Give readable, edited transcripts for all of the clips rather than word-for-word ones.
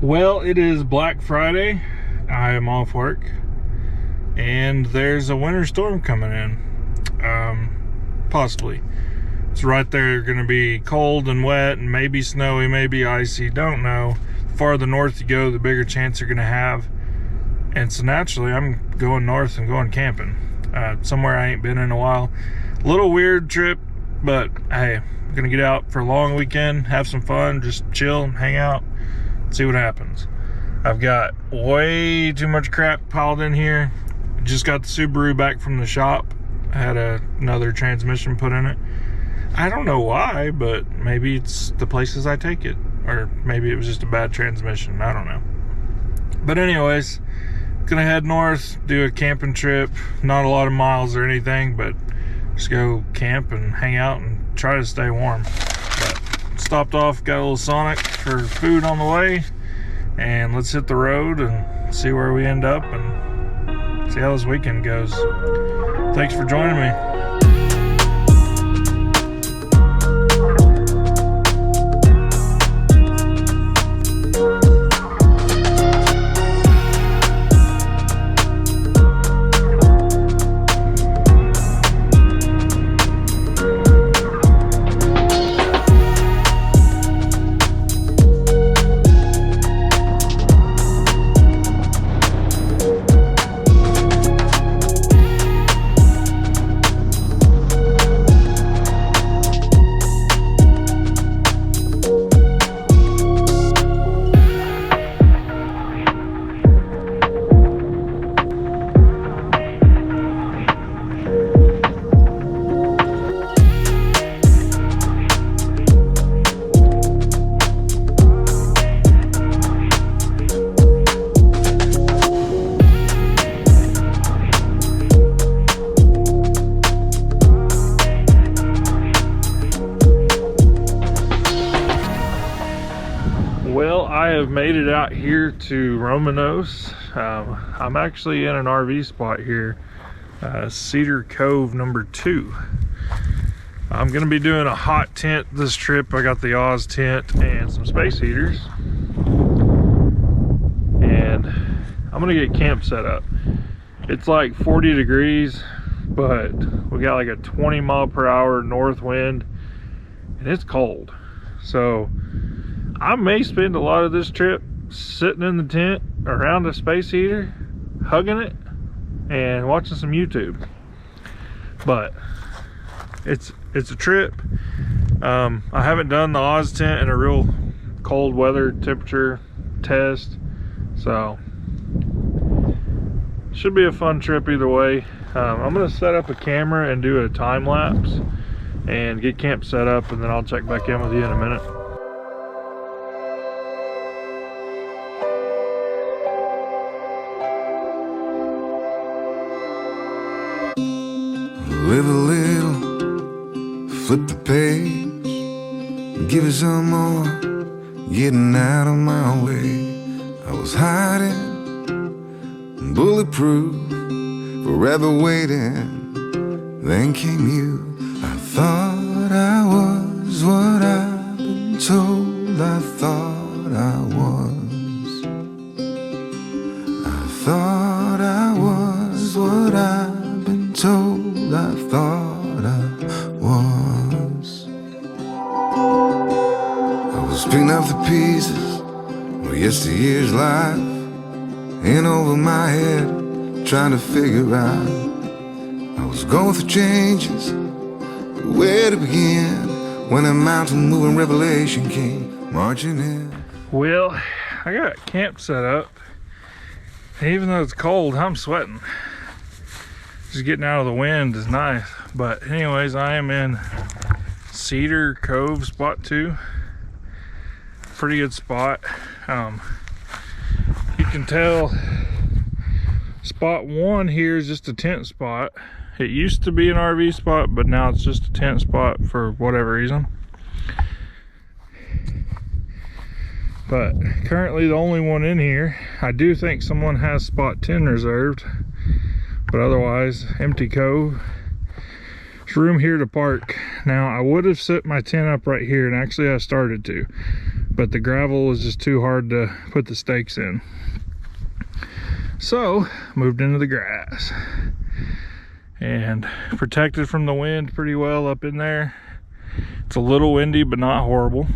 Well, it is Black Friday. I am off work, and there's a winter storm coming in. Possibly. It's right there. Going to be cold and wet, and maybe snowy, maybe icy. Don't know. The farther north you go, the bigger chance you're going to have. And so naturally, I'm going north and going camping. Somewhere I ain't been in a while. A little weird trip, but hey, I'm going to get out for a long weekend, have some fun, just chill, hang out, see what happens. I've got way too much crap piled in here. Just got the Subaru back from the shop. I had another transmission put in it. I don't know why, but maybe it's the places I take it, or maybe it was just a bad transmission. I don't know. But anyways, gonna head north, do a camping trip. Not a lot of miles or anything, but just go camp and hang out and try to stay warm. But stopped off, got a little Sonic for food on the way, and let's hit the road and see where we end up and see how this weekend goes. Thanks for joining me. Well, I have made it out here to Romanos. I'm actually in an RV spot here, Cedar Cove number 2. I'm gonna be doing a hot tent this trip. I got the Oztent and some space heaters, and I'm gonna get camp set up. It's like 40 degrees, but we got like a 20-mile-per-hour north wind, and it's cold. So I may spend a lot of this trip sitting in the tent around a space heater, hugging it, and watching some YouTube. But it's a trip. I haven't done the Oztent in a real cold weather temperature test, so should be a fun trip either way. I'm gonna set up a camera and do a time lapse and get camp set up, and then I'll check back in with you in a minute. Live a little, flip the page, give it some more, getting out of my way. I was hiding, bulletproof, forever waiting, then came you. I thought I was what I've been told I thought I was. I thought I was what I've been told I thought I was. I was picking up the pieces of yesteryear's life, in over my head, trying to figure out. I was going through changes, but where to begin when a mountain moving revelation came marching in. Well, I got camp set up, and even though it's cold, I'm sweating. Just getting out of the wind is nice. But anyways, I am in Cedar Cove spot 2. Pretty good spot. You can tell spot 1 here is just a tent spot. It used to be an RV spot, but now it's just a tent spot for whatever reason. But currently the only one in here. I do think someone has spot 10 reserved, but otherwise empty cove. There's room here to park. Now I would have set my tent up right here, and actually I started to, but the gravel was just too hard to put the stakes in. So moved into the grass and protected from the wind pretty well up in there. It's a little windy, but not horrible.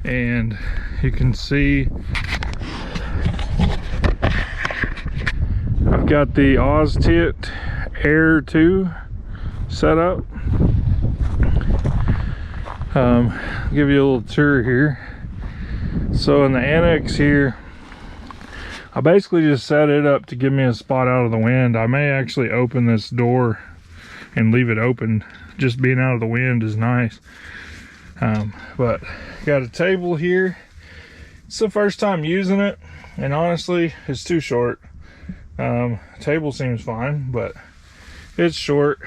And you can see I've got the Oztent Air 2 set up. Give you a little tour here. So in the annex here, I basically just set it up to give me a spot out of the wind. I may actually open this door and leave it open. Just being out of the wind is nice. But got a table here. It's the first time using it, and honestly, it's too short. Table seems fine, but it's short.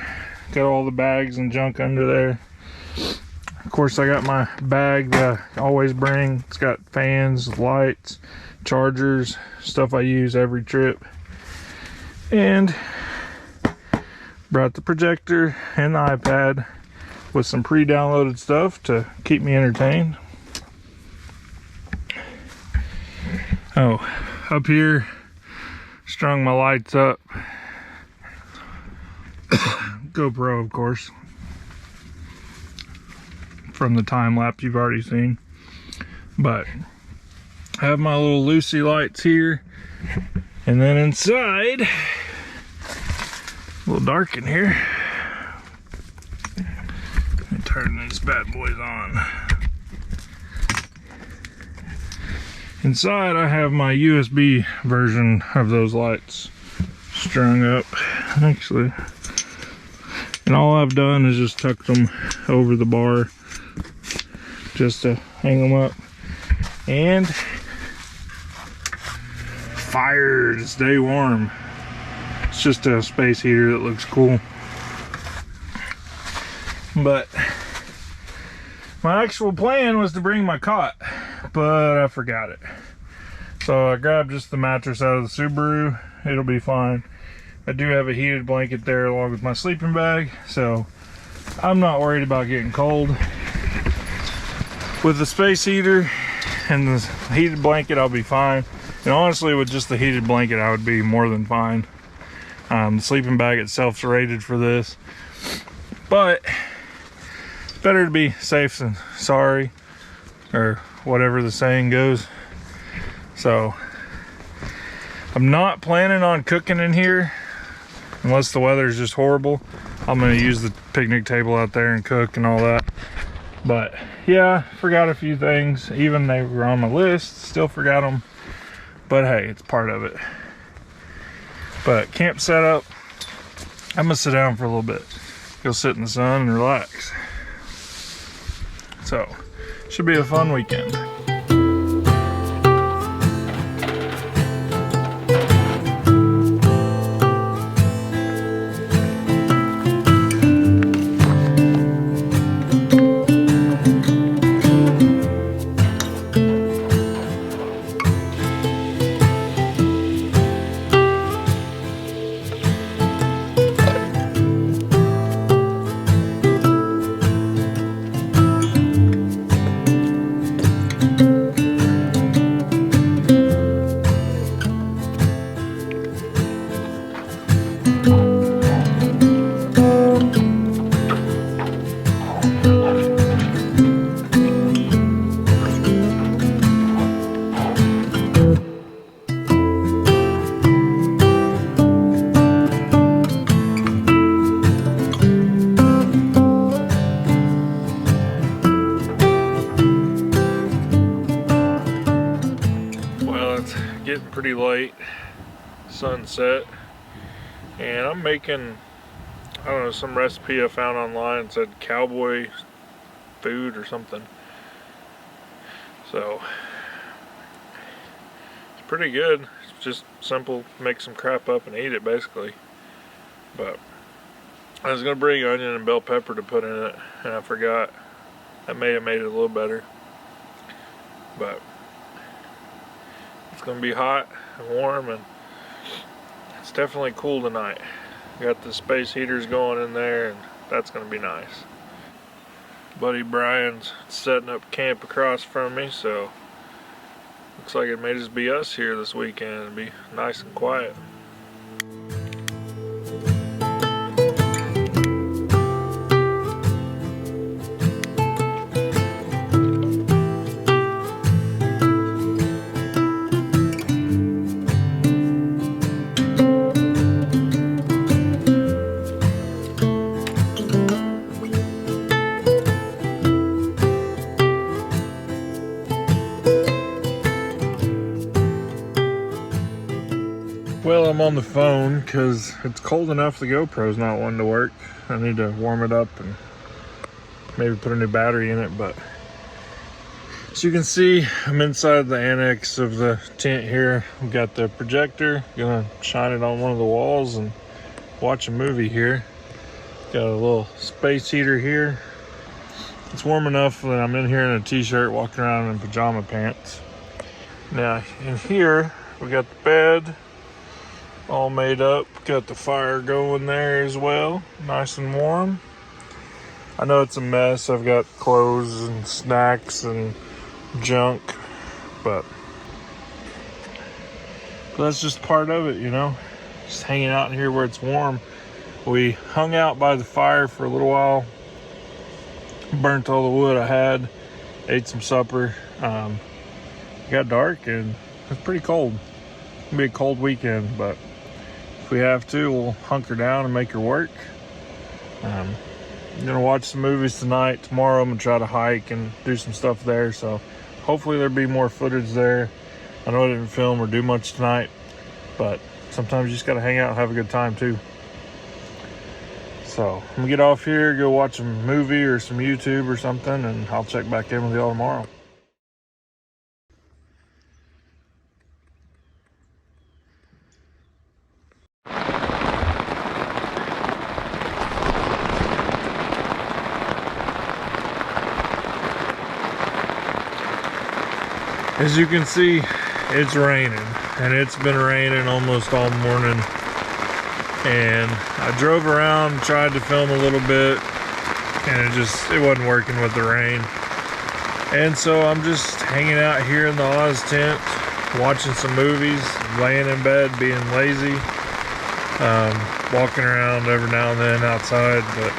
Got all the bags and junk under there. Of course, I got my bag that I always bring. It's got fans, lights, chargers, stuff I use every trip. And brought the projector and the iPad with some pre-downloaded stuff to keep me entertained. Oh, up here, strung my lights up. GoPro, of course, from the time lapse you've already seen. But I have my little Lucy lights here, and then inside, a little dark in here. Let me turn these bad boys on. Inside, I have my USB version of those lights strung up, actually. And all I've done is just tucked them over the bar just to hang them up. And fire to stay warm. It's just a space heater that looks cool. But my actual plan was to bring my cot, but I forgot it. So I grabbed just the mattress out of the Subaru. It'll be fine. I do have a heated blanket there along with my sleeping bag, so I'm not worried about getting cold. With the space heater and the heated blanket, I'll be fine. And honestly, with just the heated blanket, I would be more than fine. The sleeping bag itself's rated for this, but better to be safe than sorry, or whatever the saying goes. So I'm not planning on cooking in here unless the weather is just horrible. I'm gonna use the picnic table out there and cook and all that. But yeah, forgot a few things. Even they were on my list, still forgot them. But hey, it's part of it. But camp setup, I'm gonna sit down for a little bit, go sit in the sun and relax. So should be a fun weekend. Getting pretty late, sunset, and I'm making, I don't know, some recipe I found online. It said Cowboy Food or something. So it's pretty good. It's just simple, make some crap up and eat it basically. But I was gonna bring onion and bell pepper to put in it, and I forgot. That may have made it a little better. But it's gonna be hot and warm, and it's definitely cool tonight. Got the space heaters going in there, and that's gonna be nice. Buddy Brian's setting up camp across from me, so looks like it may just be us here this weekend. It'll be nice and quiet. Well, I'm on the phone because it's cold enough the GoPro's not wanting to work. I need to warm it up and maybe put a new battery in it, but as you can see, I'm inside the annex of the tent here. We've got the projector, gonna shine it on one of the walls and watch a movie here. Got a little space heater here. It's warm enough that I'm in here in a t-shirt walking around in pajama pants. Now in here, we got the bed all made up, got the fire going there as well, nice and warm. I know it's a mess. I've got clothes and snacks and junk, but that's just part of it, you know, just hanging out in here where it's warm. We hung out by the fire for a little while, burnt all the wood I had, ate some supper. It got dark and it's pretty cold. It'll be a cold weekend, but if we have to, we'll hunker down and make it work. I'm gonna watch some movies tonight. Tomorrow I'm gonna try to hike and do some stuff there, so hopefully there'll be more footage there. I know I didn't film or do much tonight, but sometimes you just gotta hang out and have a good time too. So I'm gonna get off here, go watch a movie or some YouTube or something, and I'll check back in with y'all tomorrow. As you can see, it's raining, and it's been raining almost all morning. And I drove around, tried to film a little bit, and it wasn't working with the rain. And so I'm just hanging out here in the Oztent, watching some movies, laying in bed, being lazy, walking around every now and then outside, but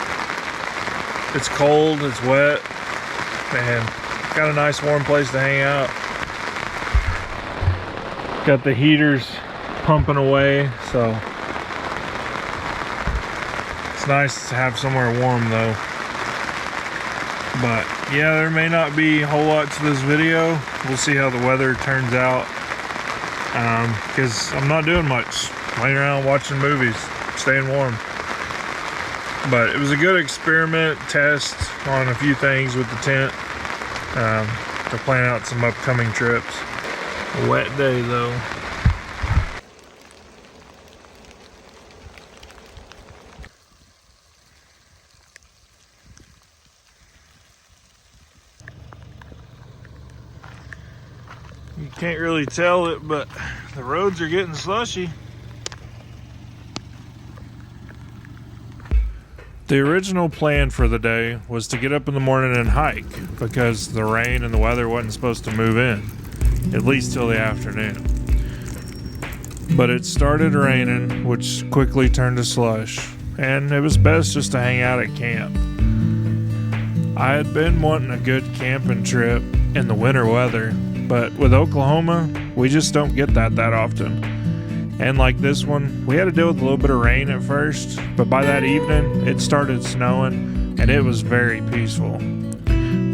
it's cold, it's wet, and got a nice warm place to hang out. Got the heaters pumping away, so it's nice to have somewhere warm though. But yeah, there may not be a whole lot to this video. We'll see how the weather turns out, because I'm not doing much, laying around watching movies, staying warm. But it was a good experiment test on a few things with the tent, to plan out some upcoming trips. A wet day though. You can't really tell it, but the roads are getting slushy. The original plan for the day was to get up in the morning and hike, because the rain and the weather wasn't supposed to move in, at least till the afternoon. But it started raining, which quickly turned to slush, and it was best just to hang out at camp. I had been wanting a good camping trip in the winter weather, but with Oklahoma, we just don't get that often. And like this one, we had to deal with a little bit of rain at first, but by that evening, it started snowing, and it was very peaceful.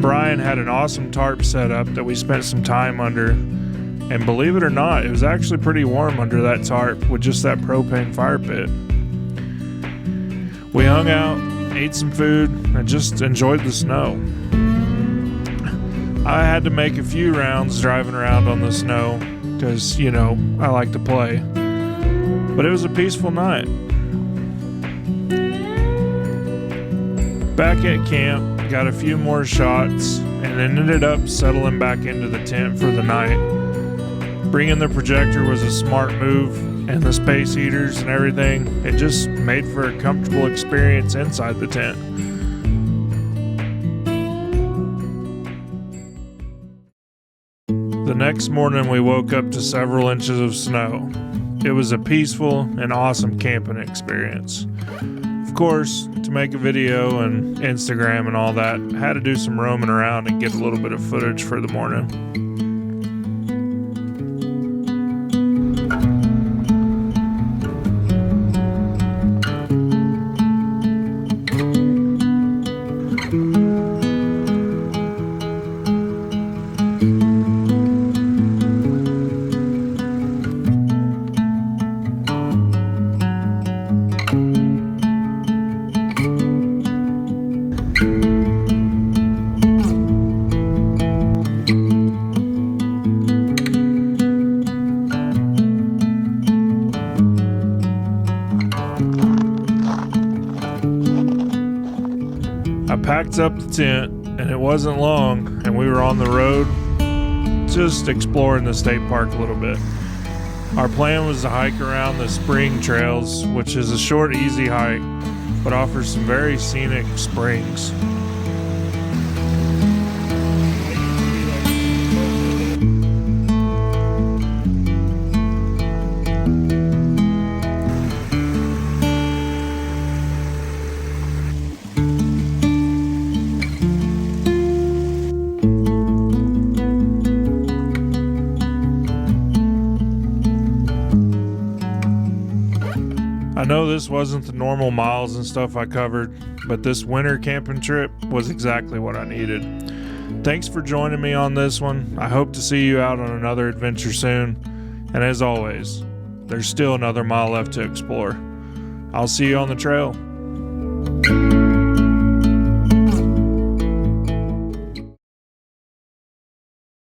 Brian had an awesome tarp set up that we spent some time under, and believe it or not, it was actually pretty warm under that tarp with just that propane fire pit. We hung out, ate some food, and just enjoyed the snow. I had to make a few rounds driving around on the snow because, you know, I like to play. But it was a peaceful night. Back at camp, got a few more shots, and then ended up settling back into the tent for the night. Bringing the projector was a smart move, and the space heaters and everything, it just made for a comfortable experience inside the tent. The next morning we woke up to several inches of snow. It was a peaceful and awesome camping experience. Of course, to make a video and Instagram and all that, I had to do some roaming around and get a little bit of footage for the morning. I packed up the tent, and it wasn't long, and we were on the road, just exploring the state park a little bit. Our plan was to hike around the spring trails, which is a short, easy hike, but offers some very scenic springs. I know this wasn't the normal miles and stuff I covered, but this winter camping trip was exactly what I needed. Thanks for joining me on this one. I hope to see you out on another adventure soon. And as always, there's still another mile left to explore. I'll see you on the trail.